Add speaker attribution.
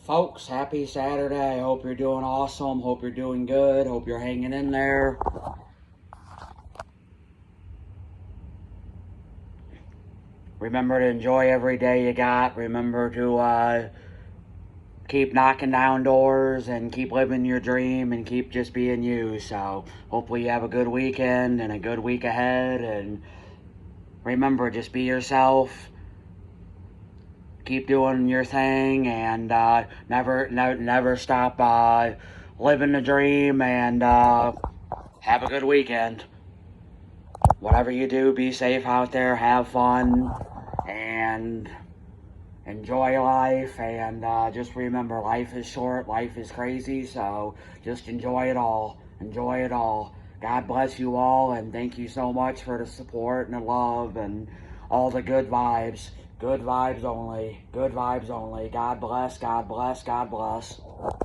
Speaker 1: Folks, happy Saturday. Hope you're doing awesome. Hope you're doing good. Hope you're hanging in there. Remember to enjoy every day you got. Remember to keep knocking down doors and keep living your dream and keep just being you. So hopefully you have a good weekend and a good week ahead. And remember, just be yourself. Keep doing your thing and never stop living the dream. And have a good weekend. Whatever you do, be safe out there, have fun, and enjoy life. And just remember, life is short, life is crazy, so just enjoy it all. Enjoy it all. God bless you all, and thank you so much for the support and the love and all the good vibes. Good vibes only. Good vibes only. God bless, God bless, God bless.